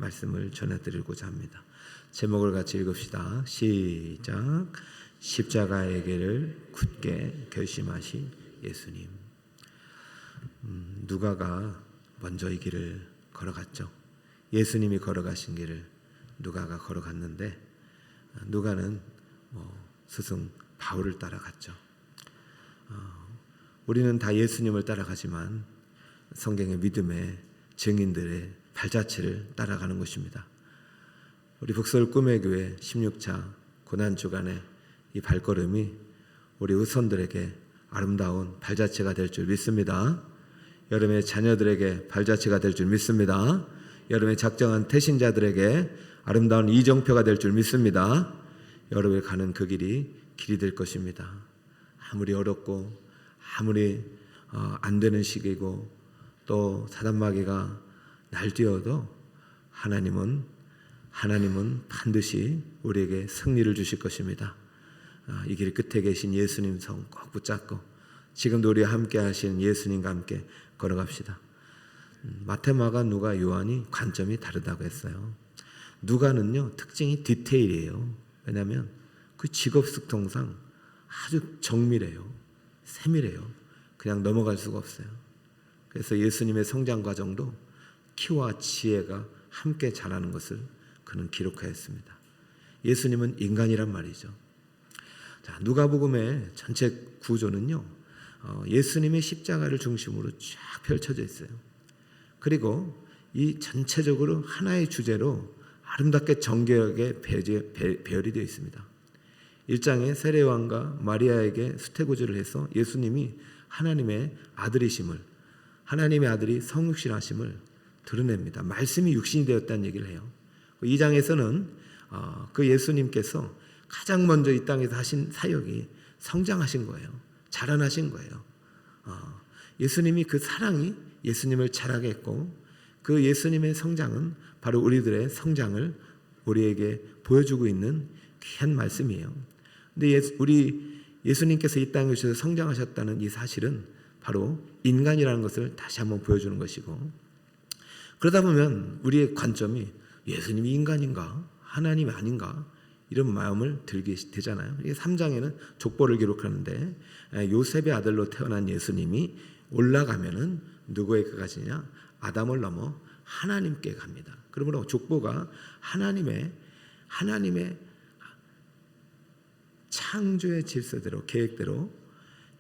말씀을 전해드리고자 합니다. 제목을 같이 읽읍시다. 시작. 십자가의 길을 굳게 결심하신 예수님. 누가가 먼저 이 길을 걸어갔죠. 예수님이 걸어가신 길을 누가가 걸어갔는데 누가는 스승 바울을 따라갔죠. 우리는 다 예수님을 따라가지만 성경의 믿음의 증인들의 발자취를 따라가는 것입니다. 우리 북서울 꿈의 교회 16차 고난주간의 이 발걸음이 우리 의손들에게 아름다운 발자취가 될 줄 믿습니다. 여러분의 자녀들에게 발자취가 될 줄 믿습니다. 여러분의 작정한 태신자들에게 아름다운 이정표가 될 줄 믿습니다. 여러분이 가는 그 길이 될 것입니다. 아무리 어렵고 아무리 안 되는 시기고 또 사단마귀가 날뛰어도 하나님은 반드시 우리에게 승리를 주실 것입니다. 이 길 끝에 계신 예수님 성 꼭 붙잡고 지금도 우리와 함께 하신 예수님과 함께 걸어갑시다. 마태, 마가, 누가, 요한이 관점이 다르다고 했어요. 누가는요 특징이 디테일이에요. 왜냐하면 그 직업 특성상 아주 정밀해요. 세밀해요. 그냥 넘어갈 수가 없어요. 그래서 예수님의 성장 과정도 키와 지혜가 함께 자라는 것을 그는 기록하였습니다. 예수님은 인간이란 말이죠. 자, 누가복음의 전체 구조는요, 예수님의 십자가를 중심으로 쫙 펼쳐져 있어요. 그리고 이 전체적으로 하나의 주제로 아름답게 정교하게 배열이 되어 있습니다. 1장에 세례요한과 마리아에게 수태고지를 해서 예수님이 하나님의 아들이심을, 하나님의 아들이 성육신하심을 드러냅니다. 말씀이 육신이 되었다는 얘기를 해요. 2장에서는 그 예수님께서 가장 먼저 이 땅에서 하신 사역이 성장하신 거예요. 자라나신 거예요. 예수님이 그 사랑이 예수님을 자라게 했고 그 예수님의 성장은 바로 우리들의 성장을 우리에게 보여주고 있는 귀한 말씀이에요. 근데 우리 예수님께서 이 땅에 오셔서 성장하셨다는 이 사실은 바로 인간이라는 것을 다시 한번 보여주는 것이고, 그러다 보면 우리의 관점이 예수님이 인간인가 하나님이 아닌가 이런 마음을 들게 되잖아요. 3장에는 족보를 기록하는데 요셉의 아들로 태어난 예수님이 올라가면은 누구에게 가시냐? 아담을 넘어 하나님께 갑니다. 그러므로 족보가 하나님의 창조의 질서대로 계획대로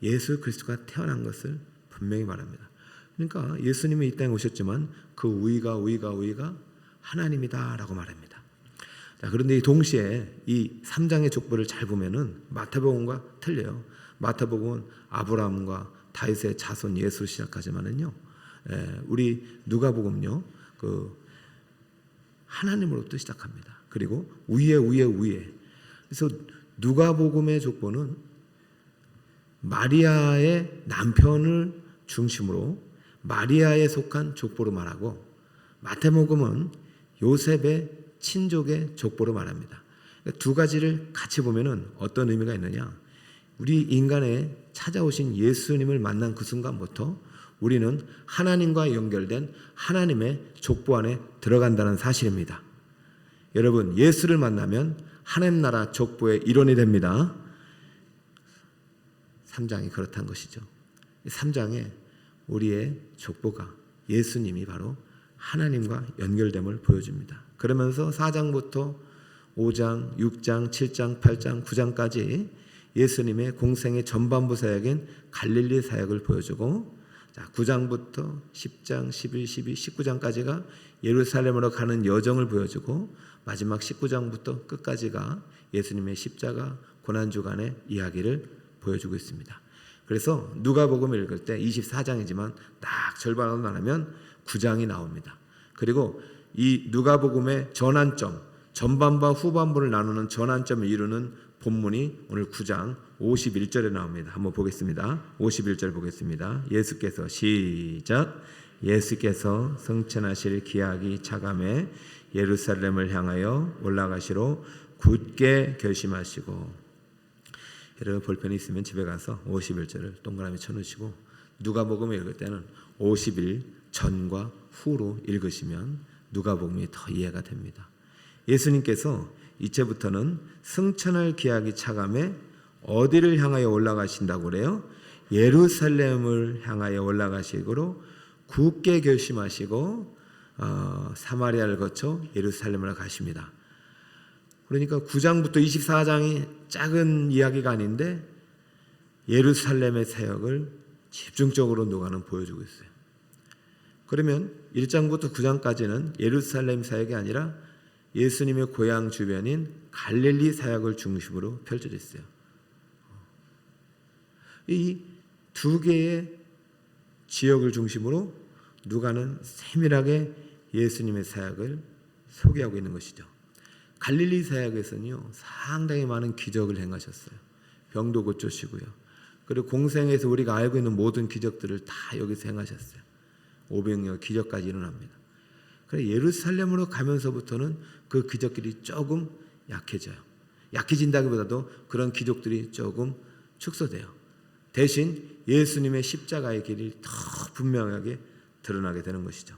예수 그리스도가 태어난 것을 분명히 말합니다. 그러니까 예수님이 이 땅에 오셨지만 그 우위가 하나님이다라고 말합니다. 자, 그런데 동시에 이 3장의 족보를 잘 보면은 마태복음과 틀려요. 마태복음은 아브라함과 다윗의 자손 예수로 시작하지만은요, 우리 누가복음요, 그 하나님으로부터 시작합니다. 그리고 위에. 그래서 누가복음의 족보는 마리아의 남편을 중심으로 마리아에 속한 족보로 말하고, 마태복음은 요셉의 친족의 족보로 말합니다. 두 가지를 같이 보면은 어떤 의미가 있느냐? 우리 인간에 찾아오신 예수님을 만난 그 순간부터 우리는 하나님과 연결된 하나님의 족보 안에 들어간다는 사실입니다. 여러분, 예수를 만나면 하나님 나라 족보의 일원이 됩니다. 3장이 그렇다는 것이죠. 3장에 우리의 족보가 예수님이 바로 하나님과 연결됨을 보여줍니다. 그러면서 4장부터 5장, 6장, 7장, 8장, 9장까지 예수님의 공생의 전반부 사역인 갈릴리 사역을 보여주고, 자, 9장부터 10장, 11, 12, 19장까지가 예루살렘으로 가는 여정을 보여주고, 마지막 19장부터 끝까지가 예수님의 십자가 고난주간의 이야기를 보여주고 있습니다. 그래서 누가복음을 읽을 때 24장이지만 딱 절반으로 나누면 9장이 나옵니다. 그리고 이 누가복음의 전환점, 전반부와 후반부를 나누는 전환점을 이루는 본문이 오늘 9장 51절에 나옵니다. 한번 보겠습니다. 51절 보겠습니다. 예수께서 시작. 예수께서 성천하실 기약이 차감해 예루살렘을 향하여 올라가시로 굳게 결심하시고. 여러분 볼펜이 있으면 집에 가서 51절을 동그라미 쳐놓으시고 누가복음을 읽을 때는 50일 전과 후로 읽으시면 누가복음이 더 이해가 됩니다. 예수님께서 이제부터는 승천할 기약이 차감해 어디를 향하여 올라가신다고 그래요? 예루살렘을 향하여 올라가시고 굳게 결심하시고 사마리아를 거쳐 예루살렘으로 가십니다. 그러니까 9장부터 24장이 작은 이야기가 아닌데 예루살렘의 사역을 집중적으로 누가는 보여주고 있어요. 그러면 1장부터 9장까지는 예루살렘 사역이 아니라 예수님의 고향 주변인 갈릴리 사역을 중심으로 펼쳐져 있어요. 이 두 개의 지역을 중심으로 누가는 세밀하게 예수님의 사역을 소개하고 있는 것이죠. 갈릴리 사역에서는요, 상당히 많은 기적을 행하셨어요. 병도 고쳐시고요. 그리고 공생에서 우리가 알고 있는 모든 기적들을 다 여기서 행하셨어요. 500여 기적까지 일어납니다. 그래서 예루살렘으로 가면서부터는 그 기적들이 조금 약해져요. 약해진다기보다도 그런 기적들이 조금 축소돼요. 대신 예수님의 십자가의 길이 더 분명하게 드러나게 되는 것이죠.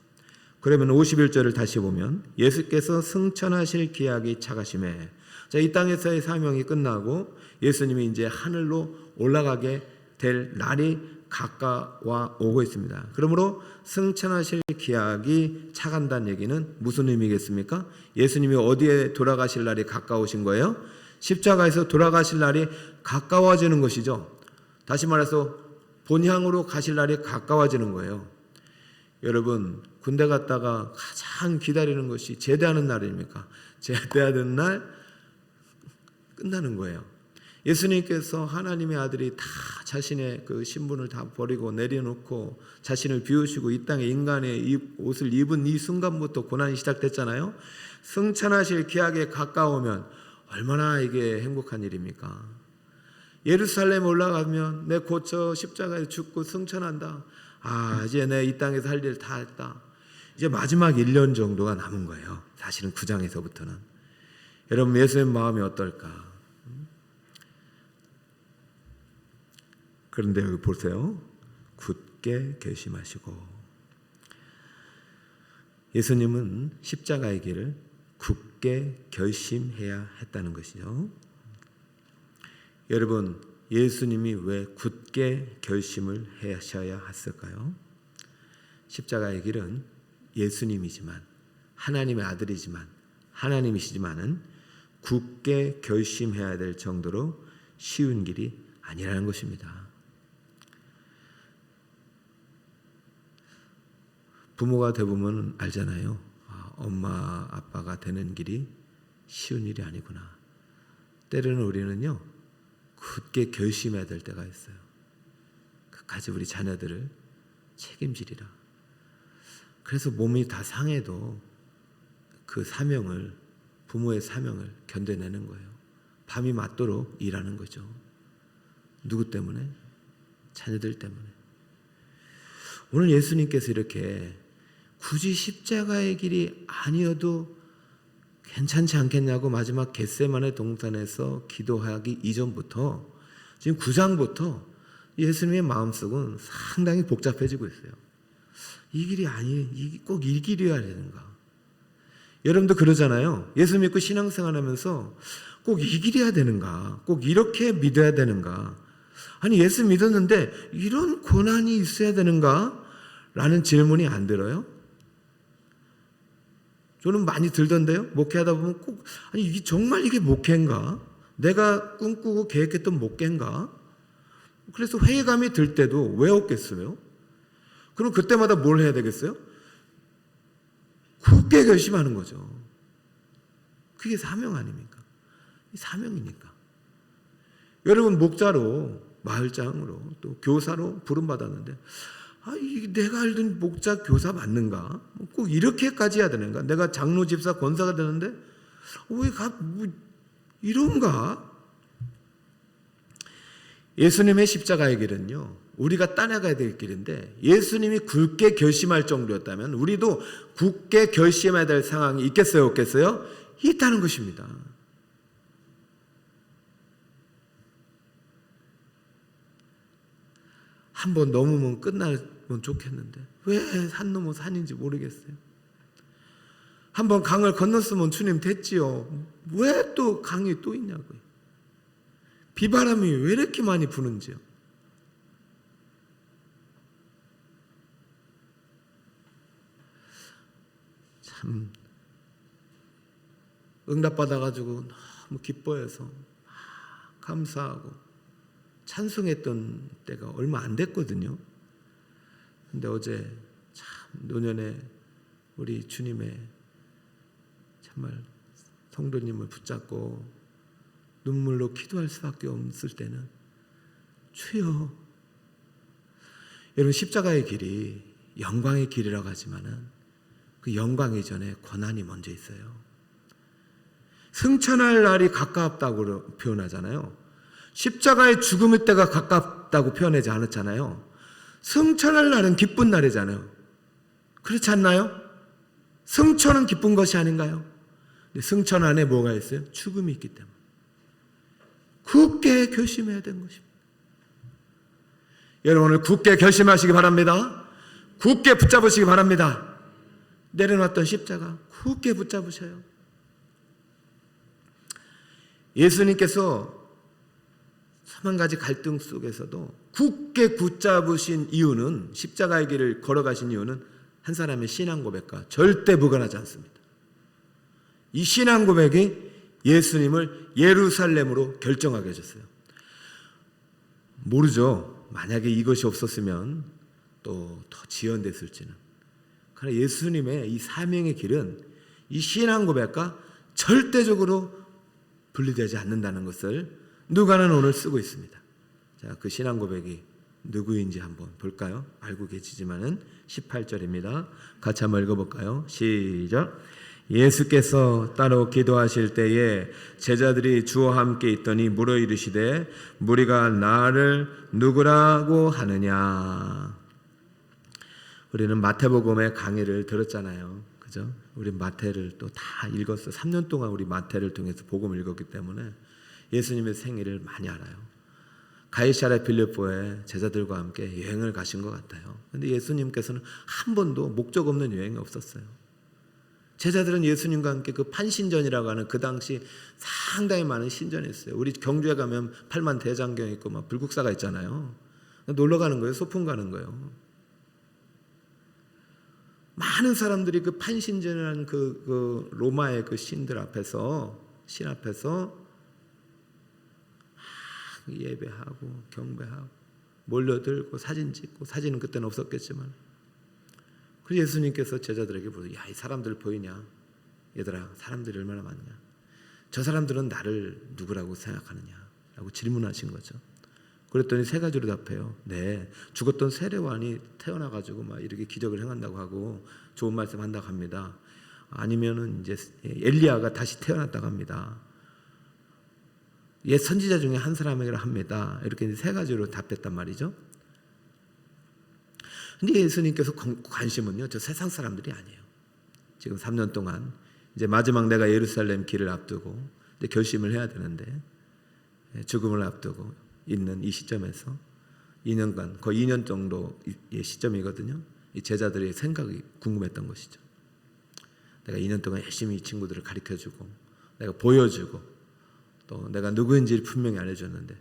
그러면 51절을 다시 보면 예수께서 승천하실 기약이 차가심에, 자, 이 땅에서의 사명이 끝나고 예수님이 이제 하늘로 올라가게 될 날이 가까워 오고 있습니다. 그러므로 승천하실 기약이 차간다는 얘기는 무슨 의미겠습니까? 예수님이 어디에 돌아가실 날이 가까우신 거예요? 십자가에서 돌아가실 날이 가까워지는 것이죠. 다시 말해서 본향으로 가실 날이 가까워지는 거예요. 여러분, 군대 갔다가 가장 기다리는 것이 제대하는 날입니까? 제대하는 날 끝나는 거예요. 예수님께서 하나님의 아들이 다 자신의 그 신분을 다 버리고 내려놓고 자신을 비우시고 이 땅에 인간의 옷을 입은 이 순간부터 고난이 시작됐잖아요. 승천하실 기약에 가까우면 얼마나 이게 행복한 일입니까? 예루살렘 올라가면 내 고쳐 십자가에 죽고 승천한다. 이제 내 이 땅에서 할 일 다 했다. 이제 마지막 1년 정도가 남은 거예요. 사실은 9장에서부터는. 여러분, 예수님 마음이 어떨까? 그런데 여기 보세요. 굳게 결심하시고. 예수님은 십자가의 길을 굳게 결심해야 했다는 것이죠. 여러분, 예수님이 왜 굳게 결심을 하셔야 했을까요? 십자가의 길은 예수님이지만, 하나님의 아들이지만, 하나님이시지만은 굳게 결심해야 될 정도로 쉬운 길이 아니라는 것입니다. 부모가 되보면 알잖아요. 엄마 아빠가 되는 길이 쉬운 일이 아니구나. 때로는 우리는요, 굳게 결심해야 될 때가 있어요. 끝까지 우리 자녀들을 책임지리라. 그래서 몸이 다 상해도 그 사명을, 부모의 사명을 견뎌내는 거예요. 밤이 맞도록 일하는 거죠. 누구 때문에? 자녀들 때문에. 오늘 예수님께서 이렇게 굳이 십자가의 길이 아니어도 괜찮지 않겠냐고 마지막 겟세마네 동산에서 기도하기 이전부터 지금 9장부터 예수님의 마음속은 상당히 복잡해지고 있어요. 이 길이 꼭 이 길이어야 되는가? 여러분도 그러잖아요. 예수 믿고 신앙생활하면서 꼭 이 길이어야 되는가? 꼭 이렇게 믿어야 되는가? 아니, 예수 믿었는데 이런 고난이 있어야 되는가? 라는 질문이 안 들어요? 저는 많이 들던데요. 목회하다 보면 꼭 이게 정말 이게 목회인가? 내가 꿈꾸고 계획했던 목회인가? 그래서 회의감이 들 때도 왜 없겠어요? 그럼 그때마다 뭘 해야 되겠어요? 굳게 결심하는 거죠. 그게 사명 아닙니까? 사명이니까. 여러분, 목자로, 마을장으로, 또 교사로 부름받았는데 이게 내가 알던 목자 교사 맞는가? 꼭 이렇게까지 해야 되는가? 내가 장로 집사 권사가 되는데 왜 이런가? 예수님의 십자가의 길은요, 우리가 따라가야 될 길인데 예수님이 굳게 결심할 정도였다면 우리도 굳게 결심해야 될 상황이 있겠어요, 없겠어요? 있다는 것입니다. 한 번 넘으면 끝나면 좋겠는데 왜 산 넘어 산인지 모르겠어요. 한번 강을 건넜으면 주님 됐지요. 왜 또 강이 또 있냐고요. 비바람이 왜 이렇게 많이 부는지요. 참 응답받아가지고 너무 기뻐해서 감사하고 찬송했던 때가 얼마 안 됐거든요. 근데 어제 참 노년에 우리 주님의 정말 성도님을 붙잡고 눈물로 기도할 수밖에 없을 때는 주여, 여러분 십자가의 길이 영광의 길이라고 하지만은 그 영광 이전에 고난이 먼저 있어요. 승천할 날이 가깝다고 표현하잖아요. 십자가의 죽음의 때가 가깝다고 표현하지 않았잖아요. 승천할 날은 기쁜 날이잖아요. 그렇지 않나요? 승천은 기쁜 것이 아닌가요? 근데 승천 안에 뭐가 있어요? 죽음이 있기 때문에 굳게 결심해야 되는 것입니다. 여러분 오늘 굳게 결심하시기 바랍니다. 굳게 붙잡으시기 바랍니다. 내려놨던 십자가 굳게 붙잡으셔요. 예수님께서 수만 가지 갈등 속에서도 굳게 붙잡으신 이유는, 십자가의 길을 걸어가신 이유는 한 사람의 신앙 고백과 절대 무관하지 않습니다. 이 신앙 고백이 예수님을 예루살렘으로 결정하게 해줬어요. 모르죠. 만약에 이것이 없었으면 또 더 지연됐을지는. 그러나 예수님의 이 사명의 길은 이 신앙 고백과 절대적으로 분리되지 않는다는 것을 누가는 오늘 쓰고 있습니다. 자, 그 신앙 고백이 누구인지 한번 볼까요? 알고 계시지만은 18절입니다. 같이 한번 읽어볼까요? 시작. 예수께서 따로 기도하실 때에 제자들이 주와 함께 있더니 물어 이르시되 무리가 나를 누구라고 하느냐. 우리는 마태복음의 강의를 들었잖아요. 그죠? 우리 마태를 또 다 읽었어. 3년 동안 우리 마태를 통해서 복음을 읽었기 때문에 예수님의 생애를 많이 알아요. 가이사랴 빌립보에 제자들과 함께 여행을 가신 것 같아요. 그런데 예수님께서는 한 번도 목적 없는 여행이 없었어요. 제자들은 예수님과 함께 그 판신전이라고 하는 그 당시 상당히 많은 신전이 있어요. 우리 경주에 가면 8만 대장경 있고 막 불국사가 있잖아요. 놀러 가는 거예요. 소풍 가는 거예요. 많은 사람들이 그 판신전이라는 그 로마의 그 신들 앞에서, 신 앞에서 예배하고 경배하고 몰려들고 사진 찍고, 사진은 그때는 없었겠지만, 그래서 예수님께서 제자들에게 물어요. 야, 이 사람들 보이냐? 얘들아, 사람들이 얼마나 많냐? 저 사람들은 나를 누구라고 생각하느냐? 라고 질문하신 거죠. 그랬더니 세 가지로 답해요. 네, 죽었던 세례요한이 태어나가지고 막 이렇게 기적을 행한다고 하고 좋은 말씀 한다고 합니다. 아니면은 이제 엘리야가 다시 태어났다고 합니다. 옛 선지자 중에 한 사람이라 합니다. 이렇게 이제 세 가지로 답했단 말이죠. 근데 예수님께서 관심은요, 저 세상 사람들이 아니에요. 지금 3년 동안 이제 마지막 내가 예루살렘 길을 앞두고 이제 결심을 해야 되는데, 죽음을 앞두고 있는 이 시점에서 2년간, 거의 2년 정도의 시점이거든요. 이 제자들의 생각이 궁금했던 것이죠. 내가 2년 동안 열심히 이 친구들을 가르쳐주고 내가 보여주고 또 내가 누구인지를 분명히 알려줬는데,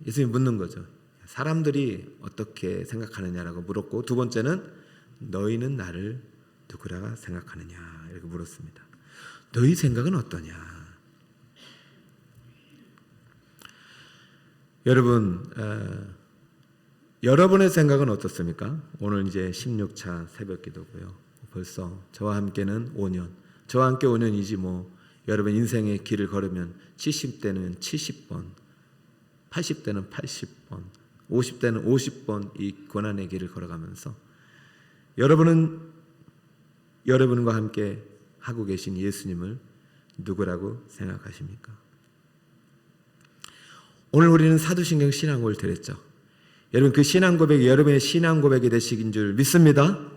예수님이 묻는 거죠. 사람들이 어떻게 생각하느냐라고 물었고, 두 번째는 너희는 나를 누구라고 생각하느냐 이렇게 물었습니다. 너희 생각은 어떠냐? 여러분, 여러분의 생각은 어떻습니까? 오늘 이제 16차 새벽 기도고요. 벌써 저와 함께는 5년, 저와 함께 5년이지 뭐 여러분 인생의 길을 걸으면 70대는 70번, 80대는 80번, 50대는 50번 이 고난의 길을 걸어가면서 여러분은 여러분과 함께 하고 계신 예수님을 누구라고 생각하십니까? 오늘 우리는 사도신경 신앙고를 드렸죠. 여러분 그 신앙 고백이 여러분의 신앙 고백이 되시긴 줄 믿습니다.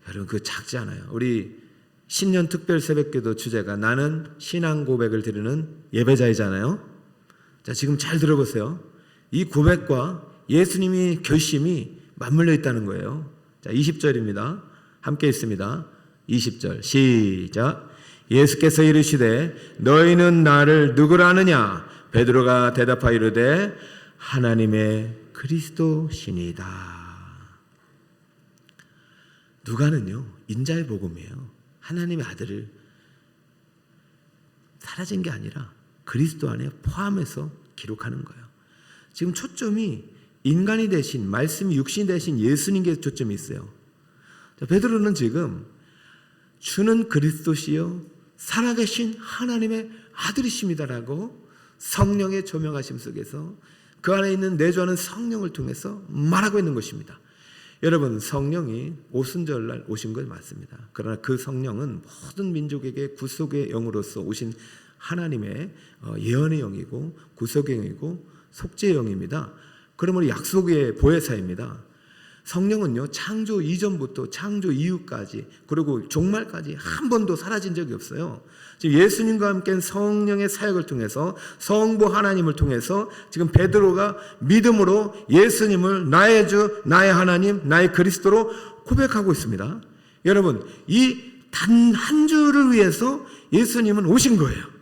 여러분 그거 작지 않아요. 우리 신년 특별 새벽기도 주제가 나는 신앙 고백을 드리는 예배자이잖아요. 자, 지금 잘 들어보세요. 이 고백과 예수님의 결심이 맞물려 있다는 거예요. 자, 20절입니다. 함께 있습니다. 20절 시작. 예수께서 이르시되 너희는 나를 누구라 하느냐? 베드로가 대답하여 이르되 하나님의 그리스도시니이다. 누가는요 인자의 복음이에요. 하나님의 아들을 사라진 게 아니라 그리스도 안에 포함해서 기록하는 거예요. 지금 초점이 인간이 되신, 말씀이 육신이 되신 예수님께 초점이 있어요. 베드로는 지금 주는 그리스도시요 살아계신 하나님의 아들이십니다라고 성령의 조명하심 속에서 그 안에 있는 내주하는 성령을 통해서 말하고 있는 것입니다. 여러분, 성령이 오순절날 오신 건 맞습니다. 그러나 그 성령은 모든 민족에게 구속의 영으로서 오신 하나님의 예언의 영이고 구속의 영이고 속죄의 영입니다. 그러므로 약속의 보혜사입니다. 성령은요 창조 이전부터 창조 이후까지 그리고 종말까지 한 번도 사라진 적이 없어요. 지금 예수님과 함께 성령의 사역을 통해서 성부 하나님을 통해서 지금 베드로가 믿음으로 예수님을 나의 주, 나의 하나님, 나의 그리스도로 고백하고 있습니다. 여러분, 이 단 한 주를 위해서 예수님은 오신 거예요.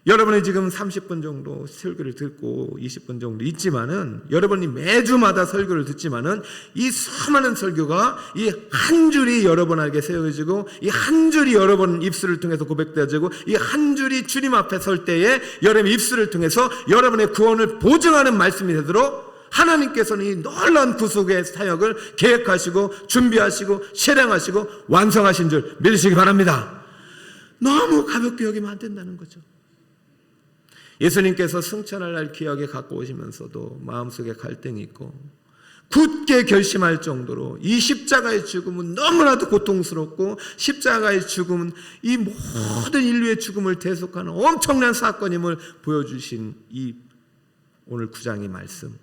여러분이 지금 30분 정도 설교를 듣고 20분 정도 있지만은 여러분이 매주마다 설교를 듣지만은 이 수많은 설교가 이 한 줄이 여러분에게 세워지고 이 한 줄이 여러분 입술을 통해서 고백되어지고 이 한 줄이 주님 앞에 설 때에 여러분의 입술을 통해서 여러분의 구원을 보증하는 말씀이 되도록 하나님께서는 이 놀라운 구속의 사역을 계획하시고 준비하시고 실행하시고 완성하신 줄 믿으시기 바랍니다. 너무 가볍게 여기면 안 된다는 거죠. 예수님께서 승천할 날 기억에 갖고 오시면서도 마음속에 갈등이 있고 굳게 결심할 정도로 이 십자가의 죽음은 너무나도 고통스럽고 십자가의 죽음은 이 모든 인류의 죽음을 대속하는 엄청난 사건임을 보여주신 이 오늘 9장의 말씀,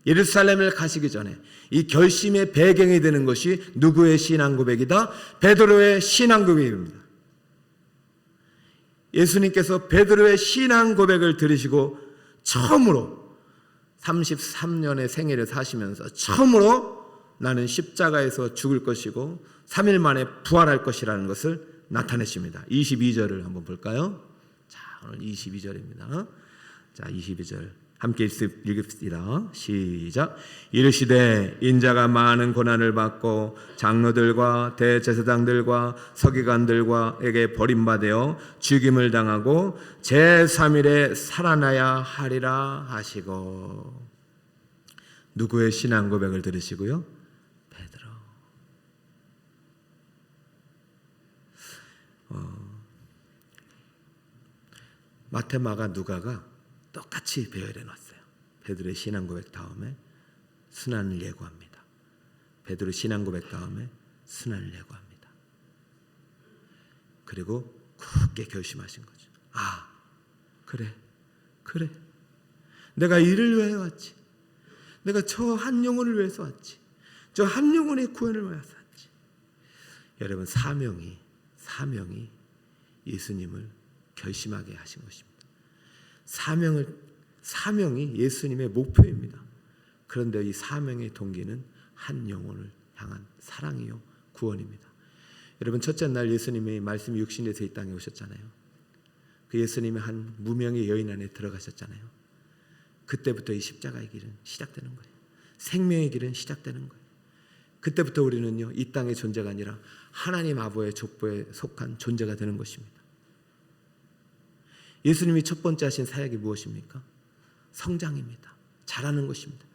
예루살렘을 가시기 전에 이 결심의 배경이 되는 것이 누구의 신앙 고백이다? 베드로의 신앙 고백입니다. 예수님께서 베드로의 신앙 고백을 들으시고 처음으로 33년의 생애를 사시면서 처음으로 나는 십자가에서 죽을 것이고 3일 만에 부활할 것이라는 것을 나타내십니다. 22절을 한번 볼까요? 자, 오늘 22절입니다. 자, 22절 함께 읽읍시다. 시작. 이르시되 인자가 많은 고난을 받고 장로들과 대제사장들과 서기관들과에게 버림받아 죽임을 당하고 제3일에 살아나야 하리라 하시고. 누구의 신앙 고백을 들으시고요? 베드로. 마태, 마가, 누가가 똑같이 배열해 놨어요. 베드로의 신앙 고백 다음에 순환을 예고합니다. 베드로 신앙 고백 다음에 순환을 예고합니다. 그리고 굳게 결심하신 거죠. 아, 그래. 내가 이를 위해 왔지. 내가 저 한 영혼을 위해서 왔지. 저 한 영혼의 구원을 위해서 왔지. 여러분, 사명이 예수님을 결심하게 하신 것입니다. 사명이 예수님의 목표입니다. 그런데 이 사명의 동기는 한 영혼을 향한 사랑이요 구원입니다. 여러분, 첫째 날 예수님의 말씀이 육신에서 이 땅에 오셨잖아요. 그 예수님이 한 무명의 여인 안에 들어가셨잖아요. 그때부터 이 십자가의 길은 시작되는 거예요. 생명의 길은 시작되는 거예요. 그때부터 우리는요 이 땅의 존재가 아니라 하나님 아버지의 족보에 속한 존재가 되는 것입니다. 예수님이 첫 번째 하신 사역이 무엇입니까? 성장입니다. 잘하는 것입니다.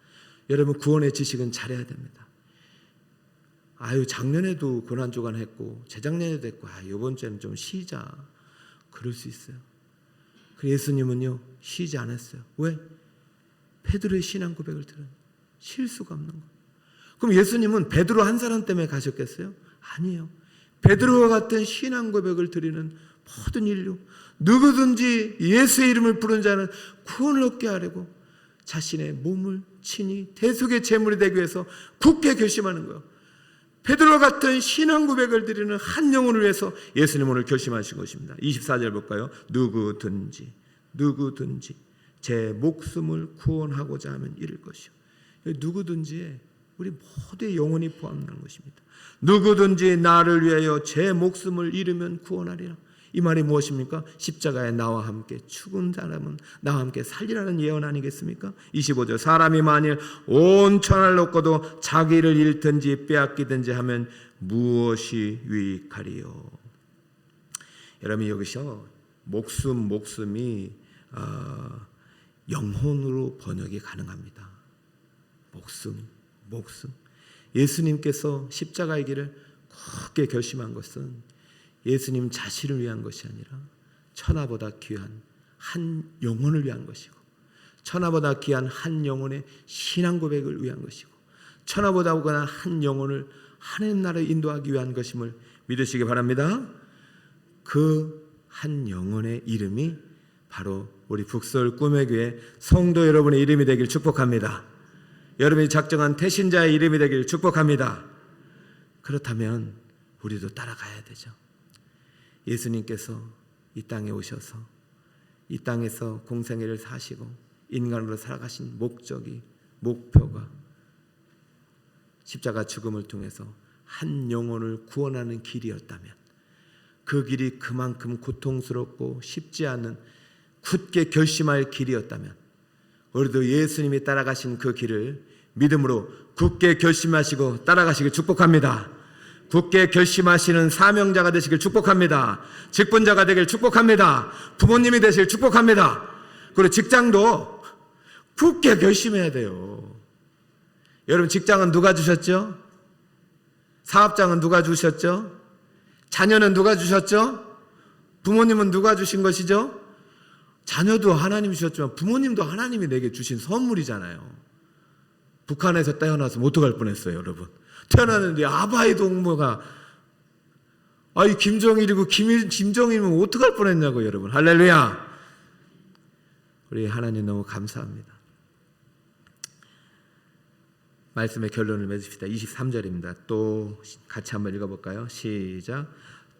여러분, 구원의 지식은 잘해야 됩니다. 작년에도 고난주간 했고 재작년에도 했고 이번 주에는 좀 쉬자. 그럴 수 있어요. 그 예수님은요 쉬지 않았어요. 왜? 베드로의 신앙 고백을 들은 쉴 수가 없는 거예요. 그럼 예수님은 베드로 한 사람 때문에 가셨겠어요? 아니에요. 베드로와 같은 신앙 고백을 드리는 모든 인류, 누구든지 예수의 이름을 부른 자는 구원을 얻게 하려고 자신의 몸을 친히 대속의 제물이 되기 위해서 굳게 결심하는 거예요. 베드로와 같은 신앙 고백을 드리는 한 영혼을 위해서 예수님 오늘 결심하신 것입니다. 24절 볼까요? 누구든지 제 목숨을 구원하고자 하면 이를 것이요. 누구든지에 우리 모두의 영혼이 포함되는 것입니다. 누구든지 나를 위하여 제 목숨을 잃으면 구원하리라. 이 말이 무엇입니까? 십자가에 나와 함께 죽은 사람은 나와 함께 살리라는 예언 아니겠습니까? 25절 사람이 만일 온 천하를 얻고도 자기를 잃든지 빼앗기든지 하면 무엇이 유익하리요? 여러분 여기서 목숨이 영혼으로 번역이 가능합니다. 목숨. 예수님께서 십자가의 길을 굳게 결심한 것은 예수님 자신을 위한 것이 아니라 천하보다 귀한 한 영혼을 위한 것이고, 천하보다 귀한 한 영혼의 신앙 고백을 위한 것이고, 천하보다 귀한 한 영혼을 하나님 나라에 인도하기 위한 것임을 믿으시기 바랍니다. 그 한 영혼의 이름이 바로 우리 북서울 꿈의 교회 성도 여러분의 이름이 되길 축복합니다. 여러분이 작정한 태신자의 이름이 되길 축복합니다. 그렇다면 우리도 따라가야 되죠. 예수님께서 이 땅에 오셔서 이 땅에서 공생애를 사시고 인간으로 살아가신 목표가 십자가 죽음을 통해서 한 영혼을 구원하는 길이었다면, 그 길이 그만큼 고통스럽고 쉽지 않은 굳게 결심할 길이었다면, 우리도 예수님이 따라가신 그 길을 믿음으로 굳게 결심하시고 따라가시길 축복합니다. 굳게 결심하시는 사명자가 되시길 축복합니다. 직분자가 되길 축복합니다. 부모님이 되시길 축복합니다. 그리고 직장도 굳게 결심해야 돼요. 여러분 직장은 누가 주셨죠? 사업장은 누가 주셨죠? 자녀는 누가 주셨죠? 부모님은 누가 주신 것이죠? 자녀도 하나님이 주셨지만 부모님도 하나님이 내게 주신 선물이잖아요. 북한에서 태어나서 어떡할 뻔했어요, 여러분. 태어났는데 아바의 동무가 김정일이고 김정일이면 어떡할 뻔했냐고, 여러분. 할렐루야. 우리 하나님 너무 감사합니다. 말씀의 결론을 맺읍시다. 23절입니다. 또 같이 한번 읽어볼까요? 시작.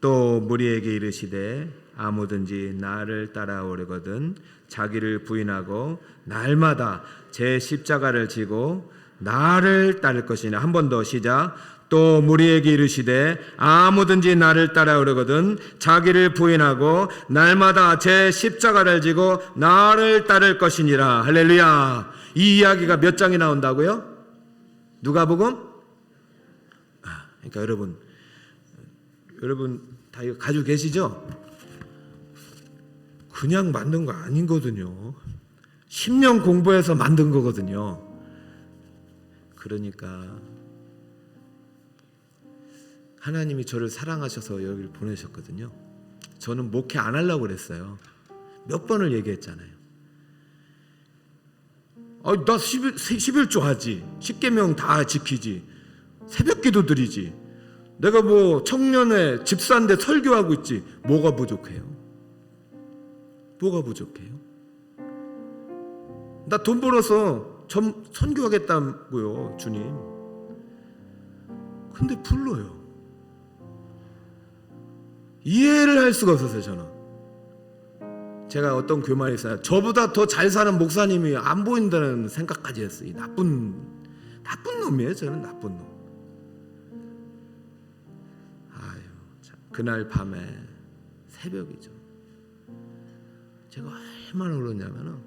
또 무리에게 이르시되 아무든지 나를 따라오려거든 자기를 부인하고 날마다 제 십자가를 지고 나를 따를 것이냐. 한 번 더 시작. 또 무리에게 이르시되 아무든지 나를 따라오려거든 자기를 부인하고 날마다 제 십자가를 지고 나를 따를 것이니라. 할렐루야. 이 이야기가 몇 장이 나온다고요? 누가복음? 그러니까 여러분 다 이거 가지고 계시죠? 그냥 만든 거 아니거든요. 10년 공부해서 만든 거거든요. 그러니까 하나님이 저를 사랑하셔서 여기를 보내셨거든요. 저는 목회 안 하려고 그랬어요. 몇 번을 얘기했잖아요. 나 11조 하지. 10계명 다 지키지. 새벽기도 드리지. 내가 청년회 집사인데 설교하고 있지. 뭐가 부족해요? 나 돈 벌어서 선교하겠다고요, 주님. 근데 불러요. 이해를 할 수가 없었어요, 저는. 제가 어떤 교만이 있어요. 저보다 더 잘 사는 목사님이 안 보인다는 생각까지 했어요. 나쁜 놈이에요. 저는 나쁜 놈. 그날 밤에 새벽이죠. 제가 얼마나 울었냐면은,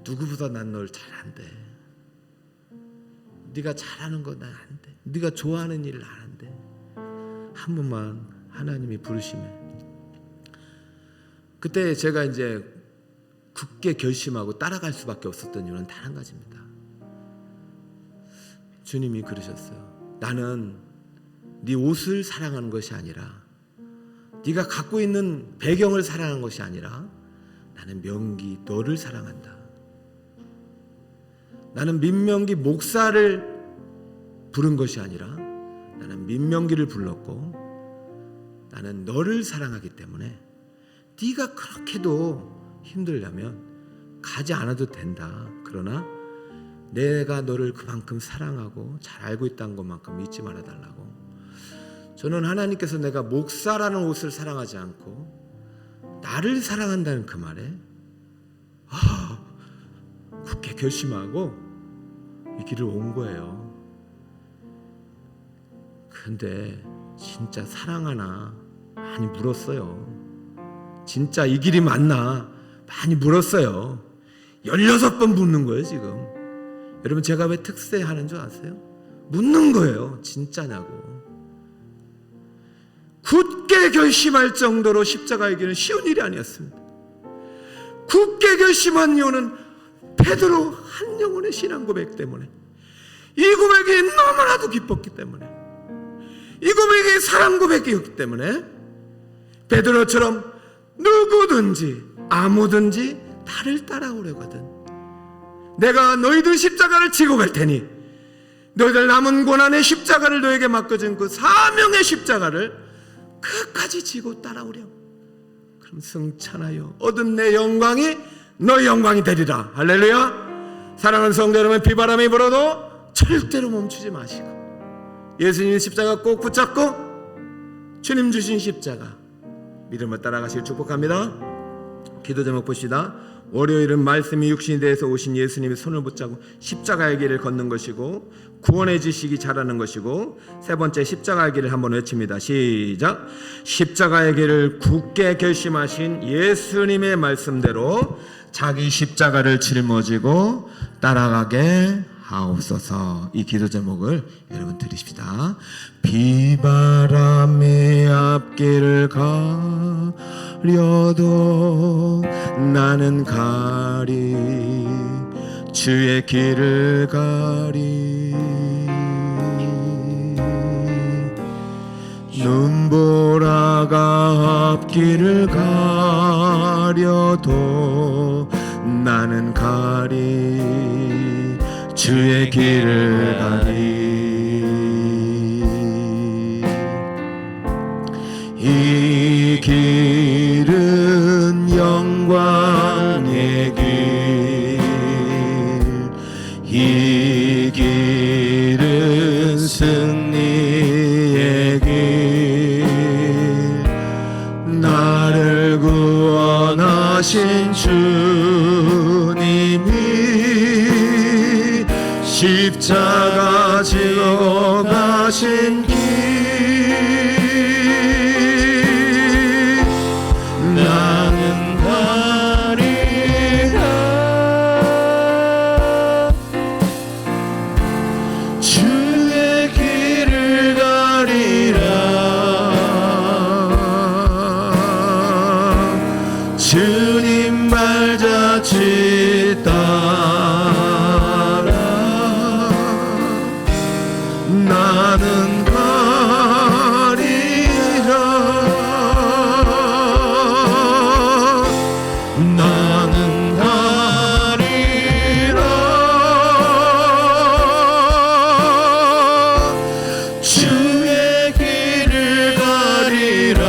누구보다 난 널 잘 안 돼. 네가 잘하는 거 난 안 돼. 네가 좋아하는 일을 안 돼. 한 번만 하나님이 부르시면. 그때 제가 이제 굳게 결심하고 따라갈 수밖에 없었던 이유는 단 한 가지입니다. 주님이 그러셨어요. 나는 네 옷을 사랑하는 것이 아니라, 네가 갖고 있는 배경을 사랑하는 것이 아니라, 나는 명기 너를 사랑한다. 나는 민명기 목사를 부른 것이 아니라 나는 민명기를 불렀고, 나는 너를 사랑하기 때문에 네가 그렇게도 힘들려면 가지 않아도 된다. 그러나 내가 너를 그만큼 사랑하고 잘 알고 있다는 것만큼 잊지 말아달라고. 저는 하나님께서 내가 목사라는 옷을 사랑하지 않고 나를 사랑한다는 그 말에 굳게 결심하고 이 길을 온 거예요. 근데 진짜 사랑하나 많이 물었어요. 진짜 이 길이 맞나 많이 물었어요. 16번 묻는 거예요 지금. 여러분 제가 왜 특세하는 줄 아세요? 묻는 거예요. 진짜냐고. 굳게 결심할 정도로 십자가의 길은 쉬운 일이 아니었습니다. 굳게 결심한 이유는 베드로 한 영혼의 신앙 고백 때문에, 이 고백이 너무나도 기뻤기 때문에, 이 고백이 사랑 고백이었기 때문에 베드로처럼 누구든지 아무든지 나를 따라오려거든 내가 너희들 십자가를 지고 갈 테니 너희들 남은 고난의 십자가를 너에게 맡겨진 그 사명의 십자가를 끝까지 지고 따라오렴. 그럼 승천하여 얻은 내 영광이 너의 영광이 되리라. 할렐루야. 사랑하는 성도 여러분, 비바람이 불어도 절대로 멈추지 마시고 예수님 십자가 꼭 붙잡고 주님 주신 십자가 믿음을 따라가시길 축복합니다. 기도 제목 보시다. 월요일은 말씀이 육신이 되어서 오신 예수님의 손을 붙잡고 십자가의 길을 걷는 것이고 구원의 지식이 자라는 것이고, 세 번째 십자가의 길을 한번 외칩니다. 시작. 십자가의 길을 굳게 결심하신 예수님의 말씀대로 자기 십자가를 짊어지고 따라가게 하옵소서. 이 기도 제목을 여러분 들으십시다. 비바람의 앞길을 가려도 나는 가리, 주의 길을 가리. 눈보라가 앞길을 가려도 나는 가리, 주의 길을 가리. 이 길은 영광의 길, 이 길은 승리의 길, 나를 구원하신 주님이 십자가 지고 가신 길, 나는 가리라. 주의 길을 가리라. 주님 발자취 따라 나는 가리라. 나는 가리라. 주의 길을 가리라.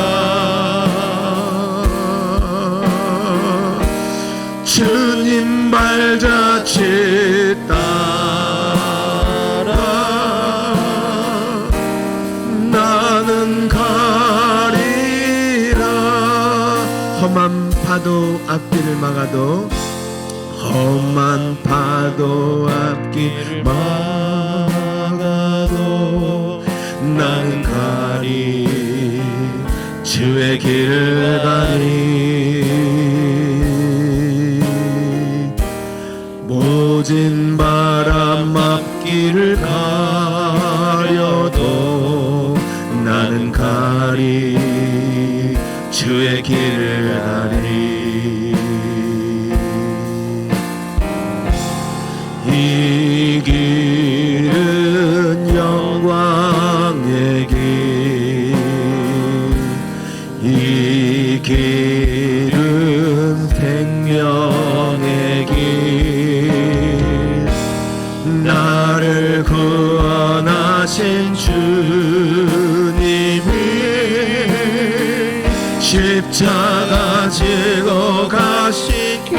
주님 발자취 따라 나는 가리라. 험한 파도 앞길을 막아도, 험한 파도 앞길을 막아도 나는 가리, 주의 길을 가리. 모진 바람 앞길을 가려도 나는 가리, 주의 길을 가리. 이 길은 영광의 길, 이 길은 생명의 길, 나를 구원하신 주님이 십자가 지고 가신 길,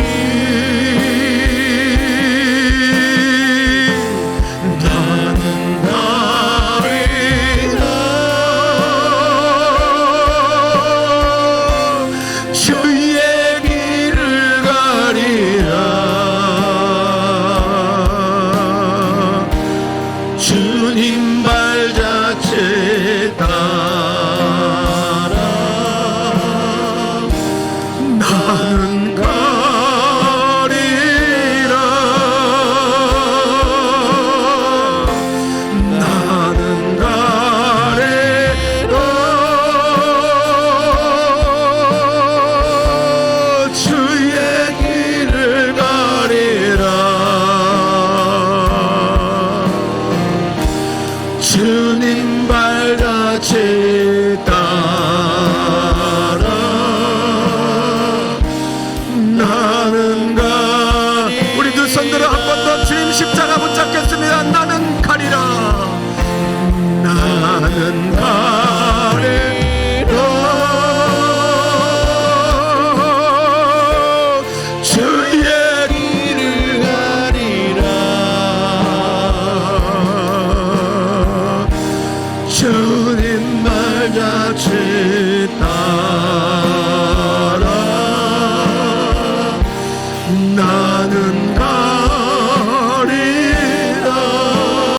나는 가리라. 주의 길을 가리라. 주님 말 자체